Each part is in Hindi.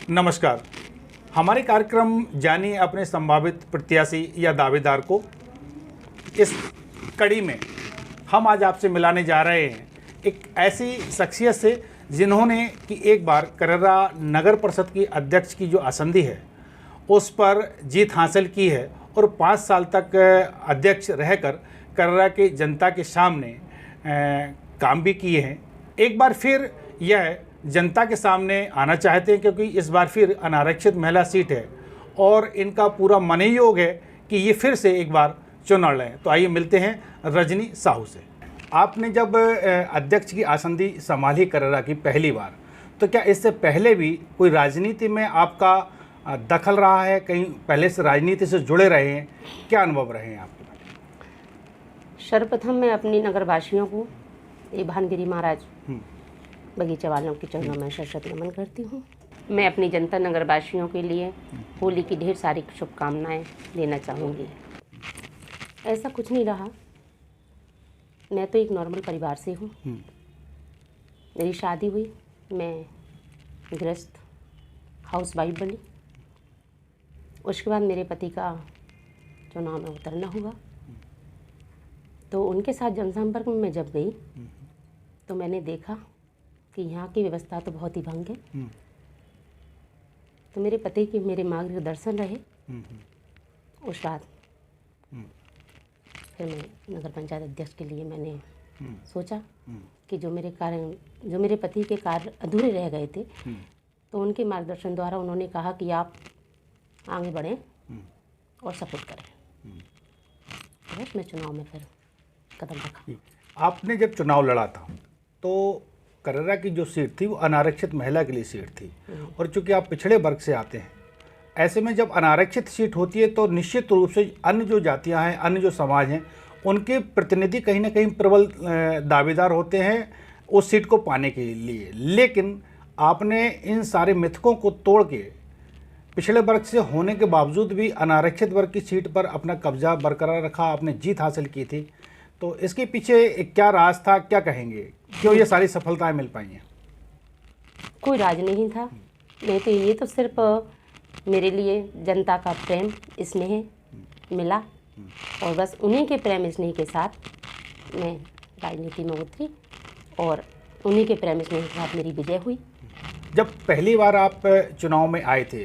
नमस्कार। हमारे कार्यक्रम जानिए अपने संभावित प्रत्याशी या दावेदार को, इस कड़ी में हम आज आपसे मिलाने जा रहे हैं एक ऐसी शख्सियत से जिन्होंने कि एक बार कर्रा नगर परिषद की अध्यक्ष की जो आसंदी है उस पर जीत हासिल की है और 5 साल तक अध्यक्ष रहकर कर्रा की जनता के सामने काम भी किए हैं। एक बार फिर यह जनता के सामने आना चाहते हैं क्योंकि इस बार फिर अनारक्षित महिला सीट है और इनका पूरा मनोयोग है कि ये फिर से एक बार चुनाव लड़ें। तो आइए मिलते हैं रजनी साहू से। आपने जब अध्यक्ष की आसंदी संभाली कर्रा की पहली बार, तो क्या इससे पहले भी कोई राजनीति में आपका दखल रहा है? कहीं पहले से राजनीति से जुड़े रहे हैं? क्या अनुभव रहे हैं आपके? सर्वप्रथम मैं अपनी नगरवासियों को भानगिरी महाराज बगीचा वालों के चरणों में शत नमन करती हूँ। मैं अपनी जनता नगरवासियों के लिए होली की ढेर सारी शुभकामनाएं देना चाहूँगी। ऐसा कुछ नहीं रहा, मैं तो एक नॉर्मल परिवार से हूँ। मेरी शादी हुई, मैं गृहस्थ हाउसवाइफ बनी। उसके बाद मेरे पति का चुनाव में उतरना हुआ, तो उनके साथ जनसंपर्क में मैं जब गई तो मैंने देखा कि यहाँ की व्यवस्था तो बहुत ही भंग है। तो मेरे पति के मेरे मार्गदर्शन रहे। उस बाद फिर मैं नगर पंचायत अध्यक्ष के लिए मैंने सोचा कि जो मेरे पति के कार्य अधूरे रह गए थे, तो उनके मार्गदर्शन द्वारा उन्होंने कहा कि आप आगे बढ़ें और सपोर्ट करें। तो मैं चुनाव में फिर कदम रखा। आपने जब चुनाव लड़ा था तो कर्रा की जो सीट थी वो अनारक्षित महिला के लिए सीट थी और चूंकि आप पिछड़े वर्ग से आते हैं, ऐसे में जब अनारक्षित सीट होती है तो निश्चित रूप से अन्य जो जातियां हैं, अन्य जो समाज हैं, उनके प्रतिनिधि कहीं ना कहीं प्रबल दावेदार होते हैं उस सीट को पाने के लिए। लेकिन आपने इन सारे मिथकों को तोड़ के पिछड़े वर्ग से होने के बावजूद भी अनारक्षित वर्ग की सीट पर अपना कब्जा बरकरार रखा, आपने जीत हासिल की थी। तो इसके पीछे क्या राज था, क्या कहेंगे, क्यों ये सारी सफलताएं मिल पाई हैं? कोई राज नहीं था। मैं तो ये तो सिर्फ मेरे लिए जनता का प्रेम स्नेह मिला और बस उन्हीं के प्रेम स्नेह के साथ मैं राजनीति में उतरी और उन्हीं के प्रेम स्नेह के साथ मेरी विजय हुई। जब पहली बार आप चुनाव में आए थे,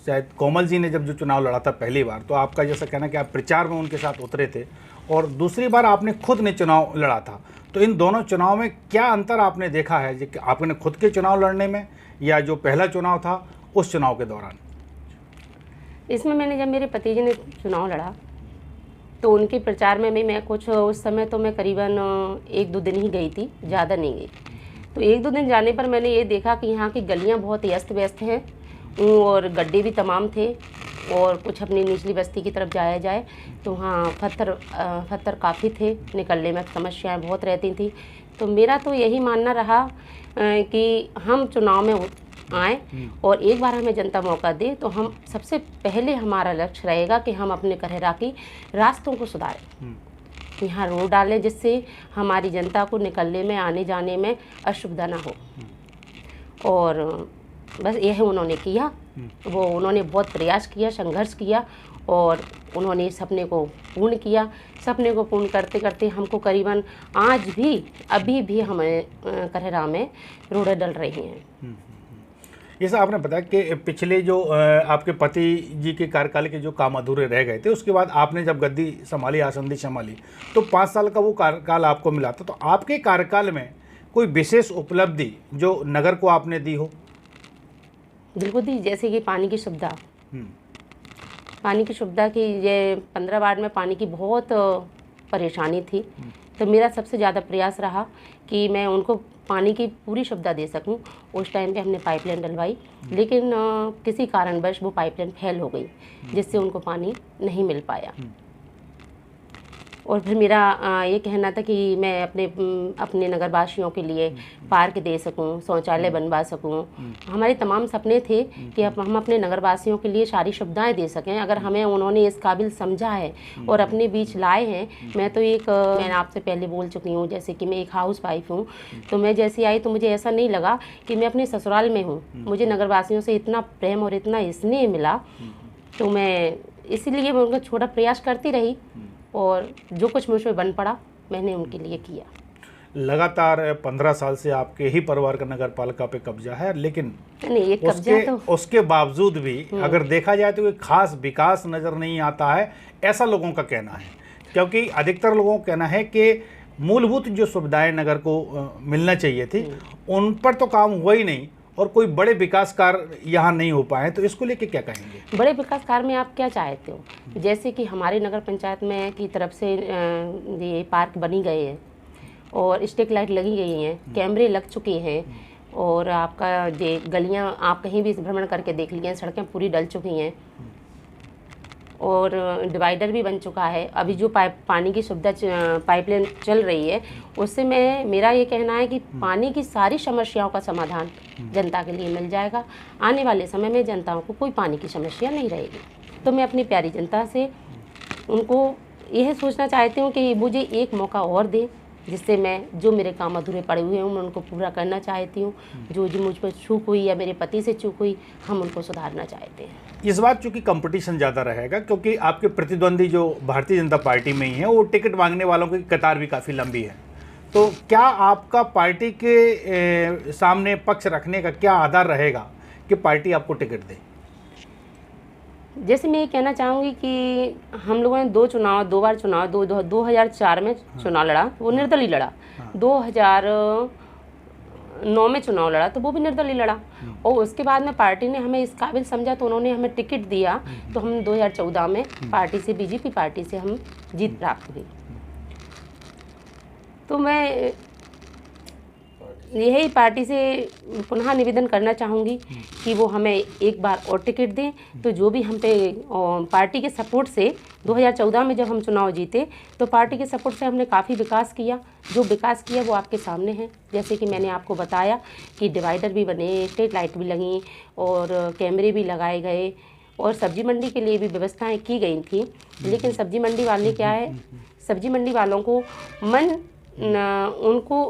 शायद कोमल जी ने जब जो चुनाव लड़ा था पहली बार, तो आपका जैसा कहना कि आप प्रचार में उनके साथ उतरे थे और दूसरी बार आपने खुद ने चुनाव लड़ा था, तो इन दोनों चुनाव में क्या अंतर आपने देखा है कि आपने खुद के चुनाव लड़ने में या जो पहला चुनाव था उस चुनाव के दौरान? इसमें मैंने जब मेरे पति जी ने चुनाव लड़ा तो उनके प्रचार में भी मैं कुछ उस समय तो मैं करीबन 1-2 दिन ही गई थी, ज़्यादा नहीं गई। तो 1-2 दिन जाने पर मैंने ये देखा कि यहाँ की गलियाँ बहुत ही अस्त व्यस्त हैं और गड्ढे भी तमाम थे और कुछ अपनी निचली बस्ती की तरफ जाया जाए तो वहाँ पत्थर काफ़ी थे, निकलने में समस्याएं बहुत रहती थी। तो मेरा तो यही मानना रहा कि हम चुनाव में आए और एक बार हमें जनता मौका दे तो हम सबसे पहले हमारा लक्ष्य रहेगा कि हम अपने कर्रा की रास्तों को सुधारें, यहाँ रोड डालें जिससे हमारी जनता को निकलने में आने जाने में असुविधा ना हो। और बस यह उन्होंने किया। उन्होंने बहुत प्रयास किया, संघर्ष किया और उन्होंने इस सपने को पूर्ण किया। सपने को पूर्ण करते करते हमको करीबन आज भी अभी भी हमें कर्रा में रोडें डल रही हैं। जैसा आपने बताया कि पिछले जो आपके पति जी के कार्यकाल के जो काम अधूरे रह गए थे, उसके बाद आपने जब गद्दी संभाली, आसंदी संभाली, तो 5 साल का वो कार्यकाल आपको मिला था। तो आपके कार्यकाल में कोई विशेष उपलब्धि जो नगर को आपने दी हो? बिल्कुल दी, जैसे कि पानी की सुविधा। पानी की सुविधा की ये 15 वार्ड में पानी की बहुत परेशानी थी, तो मेरा सबसे ज़्यादा प्रयास रहा कि मैं उनको पानी की पूरी सुविधा दे सकूं। उस टाइम पे हमने पाइपलाइन डलवाई, लेकिन किसी कारणवश वो पाइपलाइन फेल हो गई जिससे उनको पानी नहीं मिल पाया। और फिर मेरा ये कहना था कि मैं अपने नगरवासियों के लिए पार्क दे सकूं, शौचालय बनवा सकूं। हमारे तमाम सपने थे कि अब हम अपने नगरवासियों के लिए सारी सुविधाएं दे सकें। अगर हमें उन्होंने इस काबिल समझा है और अपने बीच लाए हैं। मैं तो मैंने आपसे पहले बोल चुकी हूँ, जैसे कि मैं एक हाउस वाइफ हूँ, तो मैं जैसी आई तो मुझे ऐसा नहीं लगा कि मैं अपने ससुराल में हूँ। मुझे नगरवासियों से इतना प्रेम और इतना स्नेह मिला, तो मैं इसीलिए मैं उनका छोटा प्रयास करती रही और जो कुछ मुझसे बन पड़ा मैंने उनके लिए किया। लगातार 15 साल से आपके ही परिवार का नगर पालिका पे कब्जा है, लेकिन नहीं, ये कब्जा तो उसके बावजूद भी अगर देखा जाए तो कोई खास विकास नज़र नहीं आता है, ऐसा लोगों का कहना है। क्योंकि अधिकतर लोगों का कहना है कि मूलभूत जो सुविधाएं नगर को मिलना चाहिए थी उन पर तो काम हुआ ही नहीं और कोई बड़े विकास कार्य यहाँ नहीं हो पाए। तो इसको लेके क्या कहेंगे? बड़े विकास कार्य में आप क्या चाहते हो? जैसे कि हमारे नगर पंचायत में की तरफ से ये पार्क बनी गए हैं और स्ट्रीट लाइट लगी गई हैं, कैमरे लग चुके हैं और आपका ये गलियाँ आप कहीं भी भ्रमण करके देख लीजिए, सड़कें पूरी डल चुकी हैं और डिवाइडर भी बन चुका है। अभी जो पानी की सुविधा पाइपलाइन चल रही है उससे मेरा ये कहना है कि पानी की सारी समस्याओं का समाधान जनता के लिए मिल जाएगा। आने वाले समय में जनताओं को कोई पानी की समस्या नहीं रहेगी। तो मैं अपनी प्यारी जनता से उनको यह सोचना चाहती हूँ कि मुझे एक मौका और दें, जिससे मैं जो मेरे काम अधूरे पड़े हुए हैं मैं उनको पूरा करना चाहती हूँ। जो मुझ पर चूक हुई या मेरे पति से चूक हुई, हम उनको सुधारना चाहते हैं। इस बार चूंकि कंपटीशन ज़्यादा रहेगा, क्योंकि आपके प्रतिद्वंदी जो भारतीय जनता पार्टी में ही है वो टिकट मांगने वालों की कतार भी काफ़ी लंबी है, तो क्या आपका पार्टी के सामने पक्ष रखने का क्या आधार रहेगा कि पार्टी आपको टिकट दे? जैसे मैं ये कहना चाहूँगी कि हम लोगों ने दो बार चुनाव 2004 में चुनाव लड़ा, वो निर्दलीय लड़ा। 2009 में चुनाव लड़ा तो वो भी निर्दलीय लड़ा और उसके बाद में पार्टी ने हमें इस काबिल समझा तो उन्होंने हमें टिकट दिया, तो हम 2014 में पार्टी से, बीजेपी पार्टी से हम जीत प्राप्त हुई। तो मैं यही पार्टी से पुनः निवेदन करना चाहूँगी कि वो हमें एक बार और टिकट दें। तो जो भी हम पे पार्टी के सपोर्ट से 2014 में जब हम चुनाव जीते तो पार्टी के सपोर्ट से हमने काफ़ी विकास किया। जो विकास किया वो आपके सामने है, जैसे कि मैंने आपको बताया कि डिवाइडर भी बने, स्ट्रीट लाइट भी लगी और कैमरे भी लगाए गए और सब्जी मंडी के लिए भी व्यवस्थाएं की गई थी। लेकिन सब्जी मंडी वाले क्या है, सब्जी मंडी वालों को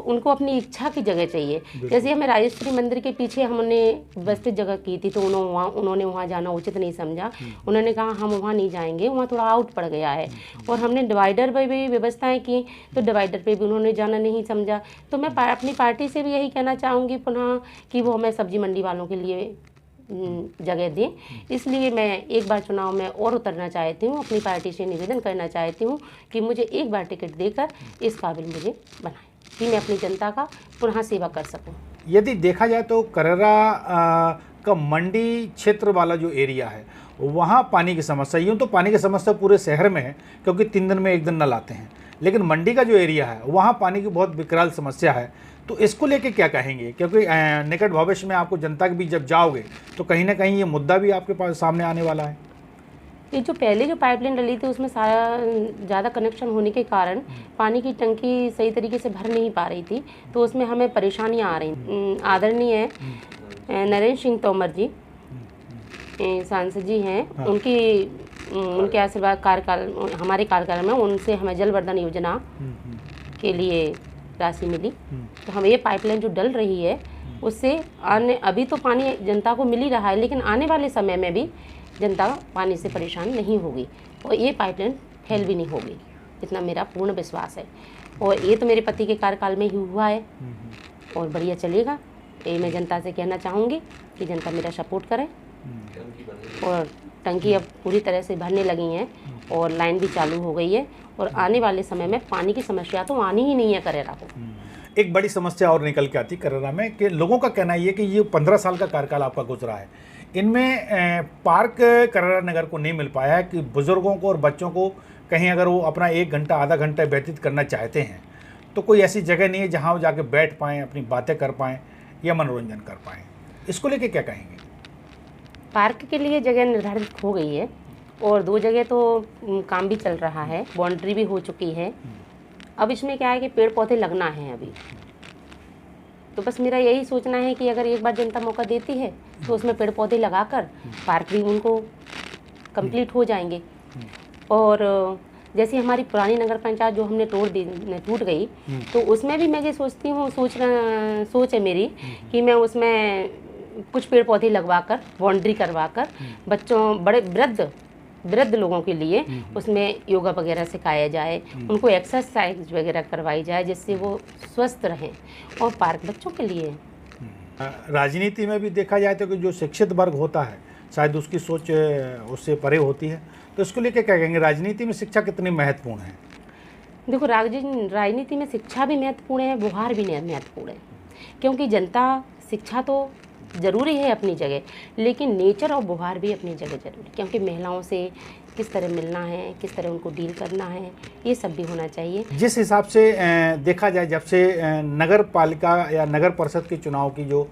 उनको अपनी इच्छा की जगह चाहिए। जैसे हमें राजेश्वरी मंदिर के पीछे हमने व्यवस्थित जगह की थी तो उन्होंने वहाँ जाना उचित नहीं समझा। उन्होंने कहा हम वहाँ नहीं जाएंगे, वहाँ थोड़ा आउट पड़ गया है। और हमने डिवाइडर पर भी व्यवस्थाएं की तो डिवाइडर पे भी उन्होंने जाना नहीं समझा। तो मैं अपनी पार्टी से भी यही कहना चाहूँगी पुनः कि वो हमें सब्जी मंडी वालों के लिए जगह दें। इसलिए मैं एक बार चुनाव में और उतरना चाहती हूँ, अपनी पार्टी से निवेदन करना चाहती हूँ कि मुझे एक बार टिकट देकर इस काबिल मुझे बनाएं कि मैं अपनी जनता का पुनः सेवा कर सकूँ। यदि देखा जाए तो कररा का मंडी क्षेत्र वाला जो एरिया है वहाँ पानी की समस्या, यूँ तो पानी की समस्या पूरे शहर में है क्योंकि 3 दिन में 1 दिन नल आते हैं, लेकिन मंडी का जो एरिया है वहाँ पानी की बहुत विकराल समस्या है। तो इसको लेके क्या कहेंगे? क्योंकि निकट भविष्य में आपको जनता के बीच जब जाओगे तो कहीं ना कहीं ये मुद्दा भी आपके पास सामने आने वाला है। ये जो पहले जो पाइपलाइन डली थी उसमें सारा ज़्यादा कनेक्शन होने के कारण पानी की टंकी सही तरीके से भर नहीं पा रही थी, तो उसमें हमें परेशानियाँ आ रही। आदरणीय नरेंद्र सिंह तोमर जी सांसद जी हैं, उनके आशीर्वाद कार्यकाल हमारे कार्यकाल में उनसे हमें जल वर्धन योजना के लिए राशि मिली। तो हमें ये पाइपलाइन जो डल रही है उससे अभी तो पानी जनता को मिल ही रहा है, लेकिन आने वाले समय में भी जनता पानी से परेशान नहीं होगी और ये पाइपलाइन फेल भी नहीं होगी, इतना मेरा पूर्ण विश्वास है। और ये तो मेरे पति के कार्यकाल में ही हुआ है और बढ़िया चलेगा। ये मैं जनता से कहना चाहूँगी कि जनता मेरा सपोर्ट करे। और टंकी अब पूरी तरह से भरने लगी हैं और लाइन भी चालू हो गई है और आने वाले समय में पानी की समस्या तो आनी ही नहीं है कररा को। एक बड़ी समस्या और निकल के आती कररा में कि लोगों का कहना ये कि ये 15 साल का कार्यकाल आपका गुजरा है, इनमें पार्क कररा नगर को नहीं मिल पाया है कि बुज़ुर्गों को और बच्चों को कहीं अगर वो अपना 1 घंटा आधा घंटा व्यतीत करना चाहते हैं तो कोई ऐसी जगह नहीं है जहाँ वो जाके बैठ पाएँ, अपनी बातें कर पाएँ या मनोरंजन कर पाएँ। इसको लेके क्या कहेंगे? पार्क के लिए जगह निर्धारित हो गई है और 2 जगह तो काम भी चल रहा है, बाउंड्री भी हो चुकी है। अब इसमें क्या है कि पेड़ पौधे लगना है अभी। तो बस मेरा यही सोचना है कि अगर एक बार जनता मौका देती है तो उसमें पेड़ पौधे लगाकर पार्क भी उनको कंप्लीट हो जाएंगे। और जैसे हमारी पुरानी नगर पंचायत जो हमने टूट गई, तो उसमें भी मैं ये सोचती हूँ, सोच है मेरी कि मैं उसमें कुछ पेड़ पौधे लगवाकर, बाउंड्री करवाकर बच्चों, बड़े वृद्ध लोगों के लिए उसमें योगा वगैरह सिखाया जाए, उनको एक्सरसाइज वगैरह करवाई जाए, जिससे वो स्वस्थ रहें। और पार्क बच्चों के लिए। राजनीति में भी देखा जाए तो कि जो शिक्षित वर्ग होता है शायद उसकी सोच उससे परे होती है, तो इसको लेकर क्या कहेंगे? राजनीति में शिक्षा कितनी महत्वपूर्ण है? देखो, राजनीति में शिक्षा भी महत्वपूर्ण है, व्यवहार भी महत्वपूर्ण है। क्योंकि जनता, शिक्षा तो ज़रूरी है अपनी जगह, लेकिन नेचर और व्यवहार भी अपनी जगह ज़रूरी। क्योंकि महिलाओं से किस तरह मिलना है, किस तरह उनको डील करना है, ये सब भी होना चाहिए। जिस हिसाब से देखा जाए, जब से नगर पालिका या नगर परिषद के चुनाव की जो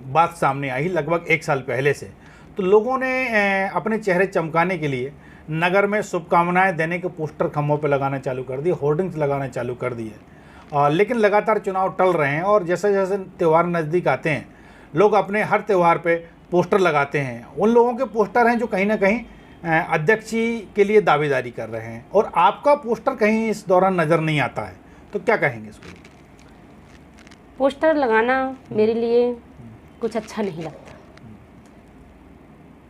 बात सामने आई लगभग 1 साल पहले से, तो लोगों ने अपने चेहरे चमकाने के लिए नगर में शुभकामनाएं देने के पोस्टर खम्भों पे लगाना चालू कर दिए, होर्डिंग्स लगाना चालू कर दिए। लेकिन लगातार चुनाव टल रहे हैं और जैसे जैसे त्यौहार नज़दीक आते हैं लोग अपने हर त्यौहार पे पोस्टर लगाते हैं। उन लोगों के पोस्टर हैं जो कहीं ना कहीं अध्यक्ष जी के लिए दावेदारी कर रहे हैं, और आपका पोस्टर कहीं इस दौरान नज़र नहीं आता है, तो क्या कहेंगे इसको? पोस्टर लगाना मेरे लिए कुछ अच्छा नहीं लगता,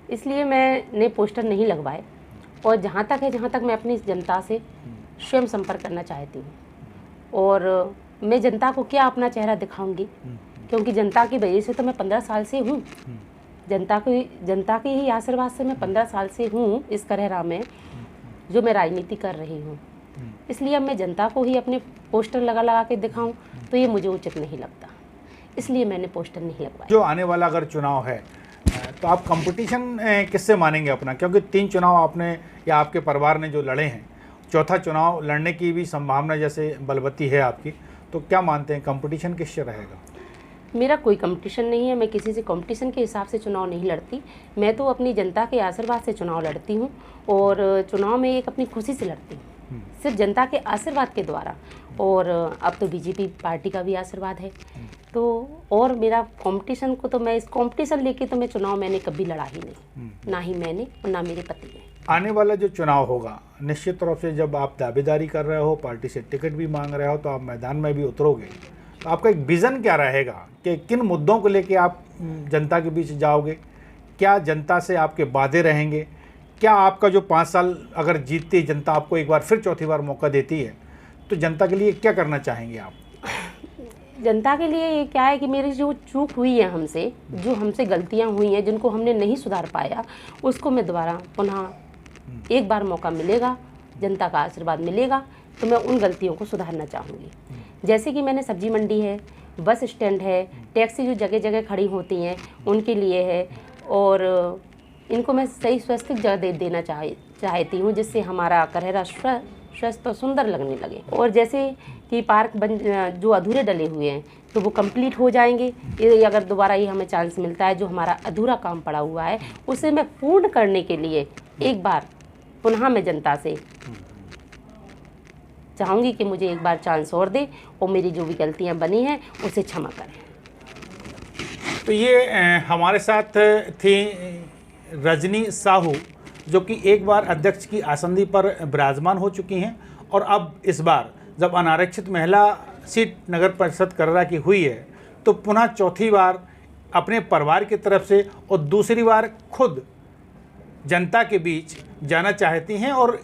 इसलिए मैंने पोस्टर नहीं लगवाए। और जहाँ तक मैं अपनी जनता से स्वयं संपर्क करना चाहती हूँ, और मैं जनता को क्या अपना चेहरा दिखाऊंगी, क्योंकि जनता की वजह से तो मैं 15 साल से हूँ। जनता के ही आशीर्वाद से मैं 15 साल से हूँ इस करहरा में, जो मैं राजनीति कर रही हूँ। इसलिए अब मैं जनता को ही अपने पोस्टर लगा के दिखाऊं तो ये मुझे उचित नहीं लगता, इसलिए मैंने पोस्टर नहीं लगवाया। जो आने वाला अगर चुनाव है तो आप कंपटीशन किससे मानेंगे अपना? क्योंकि 3 चुनाव आपने या आपके परिवार ने जो लड़े हैं, चौथा चुनाव लड़ने की भी संभावना जैसे बलवती है आपकी, तो क्या मानते हैं कंपटीशन किससे रहेगा? मेरा कोई कंपटीशन नहीं है, मैं किसी से कंपटीशन के हिसाब से चुनाव नहीं लड़ती। मैं तो अपनी जनता के आशीर्वाद से चुनाव लड़ती हूँ, और चुनाव में एक अपनी खुशी से लड़ती हूँ, सिर्फ जनता के आशीर्वाद के द्वारा। और अब तो बीजेपी पार्टी का भी आशीर्वाद है, तो और मेरा कंपटीशन को तो मैं इस कंपटीशन लेके तो मैं चुनाव मैंने कभी लड़ा ही नहीं, ना ही मैंने और ना मेरे पति ने। आने वाला जो चुनाव होगा, निश्चित तौर से जब आप दावेदारी कर रहे हो, पार्टी से टिकट भी मांग रहे हो, तो आप मैदान में भी उतरोगे, तो आपका एक विज़न क्या रहेगा कि किन मुद्दों को लेके आप जनता के बीच जाओगे? क्या जनता से आपके वादे रहेंगे? क्या आपका जो 5 साल अगर जीतती जनता आपको एक बार फिर चौथी बार मौका देती है, तो जनता के लिए क्या करना चाहेंगे आप? जनता के लिए ये क्या है कि मेरी जो चूक हुई है हमसे, जो हमसे गलतियां हुई हैं, जिनको हमने नहीं सुधार पाया, उसको मैं दोबारा पुनः एक बार मौका मिलेगा, जनता का आशीर्वाद मिलेगा, तो मैं उन गलतियों को सुधारना चाहूँगी। जैसे कि मैंने सब्जी मंडी है, बस स्टैंड है, टैक्सी जो जगह जगह खड़ी होती हैं उनके लिए है, और इनको मैं सही व्यवस्थित जगह देना चाहती हूँ, जिससे हमारा करहरा स्वस्थ और सुंदर लगने लगे। और जैसे कि पार्क जो अधूरे डले हुए हैं तो वो कंप्लीट हो जाएंगे। ये अगर दोबारा ये हमें चांस मिलता है, जो हमारा अधूरा काम पड़ा हुआ है उसे मैं पूर्ण करने के लिए एक बार पुनः मैं जनता से चाहूँगी कि मुझे एक बार चांस और दे, और मेरी जो भी गलतियाँ बनी हैं उसे क्षमा करें। तो ये हमारे साथ थी रजनी साहू, जो कि एक बार अध्यक्ष की आसंदी पर विराजमान हो चुकी हैं, और अब इस बार जब अनारक्षित महिला सीट नगर परिषद कररा की हुई है, तो पुनः चौथी बार अपने परिवार की तरफ से और दूसरी बार खुद जनता के बीच जाना चाहती हैं। और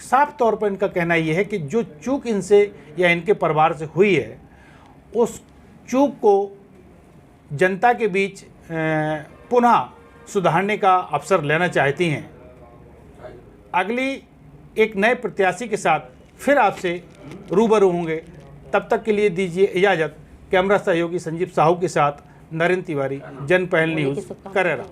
साफ तौर पर इनका कहना ये है कि जो चूक इनसे या इनके परिवार से हुई है, उस चूक को जनता के बीच पुनः सुधारने का अवसर लेना चाहती हैं। अगली एक नए प्रत्याशी के साथ फिर आपसे रूबरू होंगे, तब तक के लिए दीजिए इजाज़त। कैमरा सहयोगी संजीव साहू के साथ नरेंद्र तिवारी, जनपहल न्यूज़, कररा।